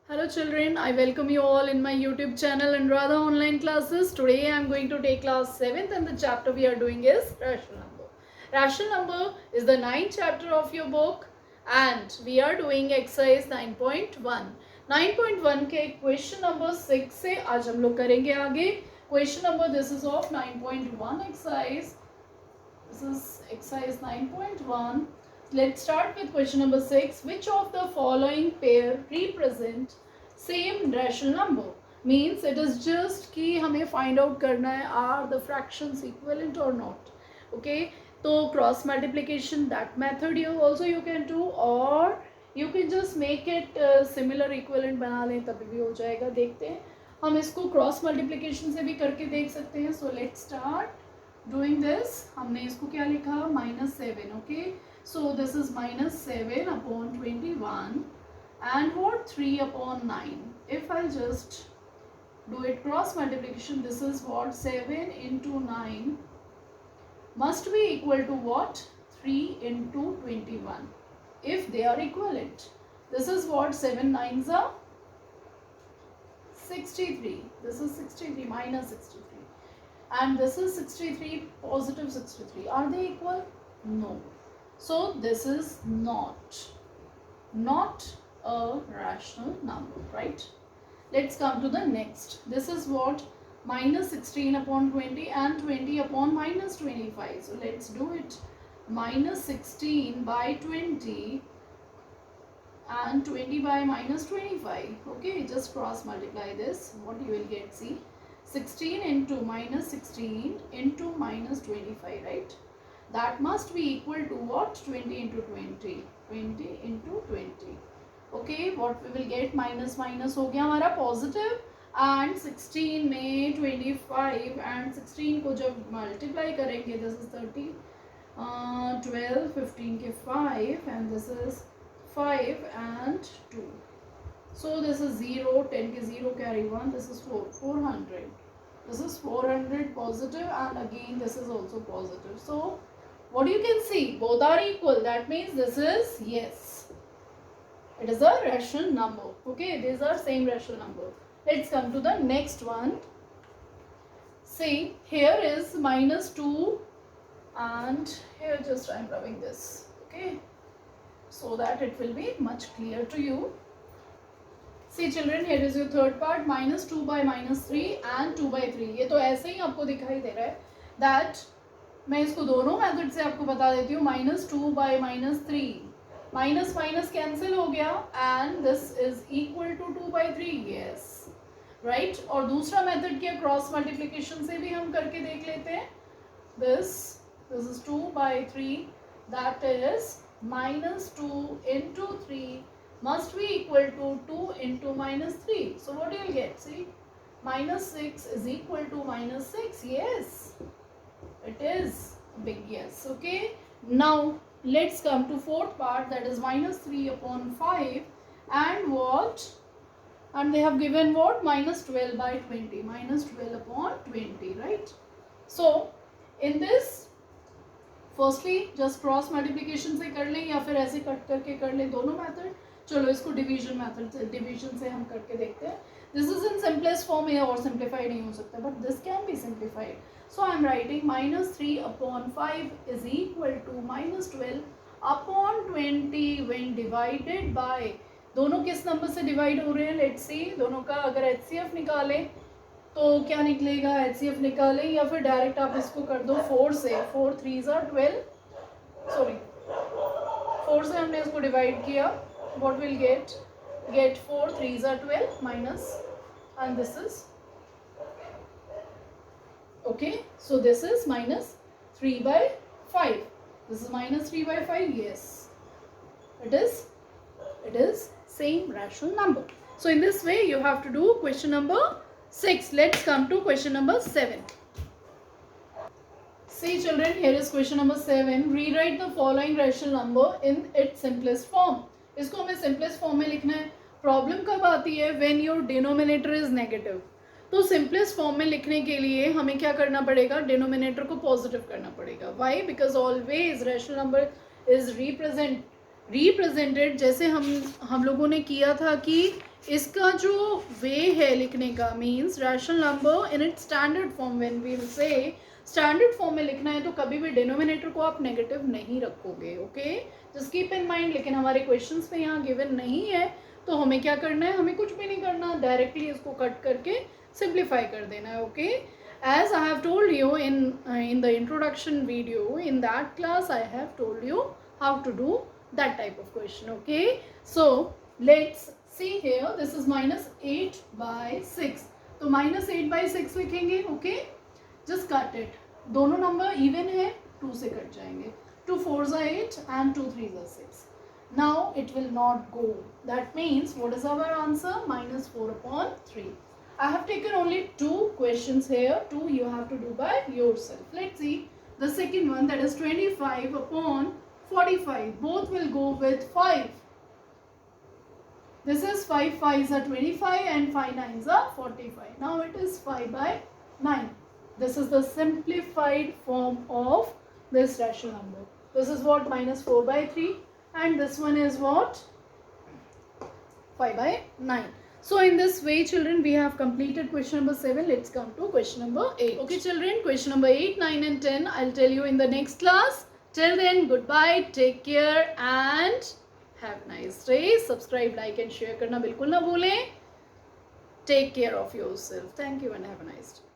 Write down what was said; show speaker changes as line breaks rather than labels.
Hello children, I welcome you all in my YouTube channel Anuradha Online Classes. Today I am going to take class 7th and the chapter we are doing is Rational Number. Rational Number is the 9th chapter of your book and we are doing exercise 9.1. 9.1 के question number 6 से आज हम लोग करेंगे आगे. Question number this is of 9.1 exercise. This is exercise 9.1. Let's start with question number 6. Which of the following pair represent same rational number? Means it is just कि हमें find out करना है are the fractions equivalent or not. Okay, तो cross multiplication that method you can do, or you can just make it similar equivalent बना लें तभी भी हो जाएगा. देखते हैं हम इसको cross multiplication से भी करके देख सकते हैं. So let's start doing this. हमने इसको क्या लिखा -7. Okay, so this is -7 upon 21 and what 3 upon 9. If I'll just do it cross multiplication, this is what 7 into 9 must be equal to what 3 into 21 if they are equivalent. This is what 7 9s are 63. This is 63 minus 63 and this is 63 positive 63. Are they equal? No. So this is not a rational number, right? Let's come to the next. This is what minus 16 upon 20 and 20 upon minus 25. So let's do it. Minus 16 by 20 and 20 by minus 25. Okay, just cross multiply this. What you will get, see, 16 into minus 16 into minus 25, right? That must be equal to what? 20 into 20. 20 into 20. Okay, what we will get? Minus minus हो गया हमारा positive and 16 में 25 and 16 को जब multiply करेंगे, this is 30, 12, 15 के 5 and this is 5 and 2. So this is 0, 10 के 0 carry 1, this is 4, 400. This is 400 positive and again this is also positive. So what you can see, both are equal. That means this is yes. It is a rational number. Okay, these are same rational number. Let's come to the next one. See, here is minus 2 and here just I am rubbing this. Okay, so that it will be much clear to you. See children, here is your third part, minus 2 by minus 3 and 2 by 3. ये तो ऐसे ही आपको दिखाई दे रहा है. That मैं इसको दोनों मेथड से आपको बता देती हूँ. -2 by -3, माइनस माइनस कैंसिल हो गया and this is equal to 2 by 3. Yes, right. और दूसरा मेथड क्या, क्रॉस मल्टीप्लिकेशन से भी हम करके देख लेते हैं. This is 2 by 3, that is -2 into 3 must be equal to 2 into -3. So what you will get, see, -6 is equal to -6. Yes, it is a big yes. Okay, now let's come to fourth part, that is -3 upon 5 and what, and they have given what, -12 by 20, -12 upon 20, right? So in this firstly just cross multiplication से कर लें या फिर ऐसे cut करके कर लें, दोनों मेथड. चलो इसको डिवीजन मेथड से, डिवीजन से हम करके देखते हैं. This is in simplest form है और सिंप्लीफाइड नहीं हो सकता, but this can be simplified. So I am writing -3 upon 5 is equal to -12 upon 20 when divided by, दोनों किस नंबर से डिवाइड हो रहे हैं, लेट्स सी. दोनों का अगर HCF निकालें तो क्या निकलेगा, HCF निकालें या फिर डायरेक्ट आप इसको कर दो 4 से. 4 3s are 12, सॉरी 4 से हमने इसको डिवाइड किया. What will get 4 3s are 12 minus and this is okay. So this is -3 by 5. This is -3 by 5. Yes, it is same rational number. So in this way you have to do question number 6. Let's come to question number 7. See children, here is question number 7. Rewrite the following rational number in its simplest form. इसको हमें simplest form में लिखना है. Problem कब आती है, when your denominator is negative. तो simplest form में लिखने के लिए हमें क्या करना पड़ेगा, डिनोमिनेटर को पॉजिटिव करना पड़ेगा. Why, because always rational number is represented जैसे हम लोगों ने किया था कि इसका जो वे है लिखने का means rational number in it standard form, when we will say standard form में लिखना है तो कभी भी डिनोमिनेटर को आप नेगेटिव नहीं रखोगे, okay, just keep in mind. लेकिन हमारे क्वेश्चंस में यहाँ गिवन नहीं है तो हमें क्या करना है, हमें कुछ भी नहीं करना, डायरेक्टली इसको कट करके सिंप्लीफाई कर देना है, okay. As I have told you in the introduction video, in that class I have told you how to do that type of question, okay. So let's see here, this is minus 8 by 6, तो minus 8 by 6 लिखेंगे, okay, just cut it, दोनों number even है 2 से cut जाएंगे, 2 4s are 8 and 2 3s are 6. Now it will not go, that means what is our answer, minus 4 upon 3. I have taken only 2 questions here, 2 you have to do by yourself. Let's see the second one, that is 25 upon 45. Both will go with 5. This is 5 5s are 25 and 5 9s are 45. Now it is 5 by 9. This is the simplified form of this rational number. This is what, minus 4 by 3, and this one is what, 5 by 9. So in this way children, we have completed question number 7. Let's come to question number 8. Okay children, question number 8, 9 and 10 I'll tell you in the next class. Till then, goodbye, take care and have a nice day. Subscribe, like and share करना बिल्कुल ना भूलें. Take care of yourself. Thank you and have a nice day.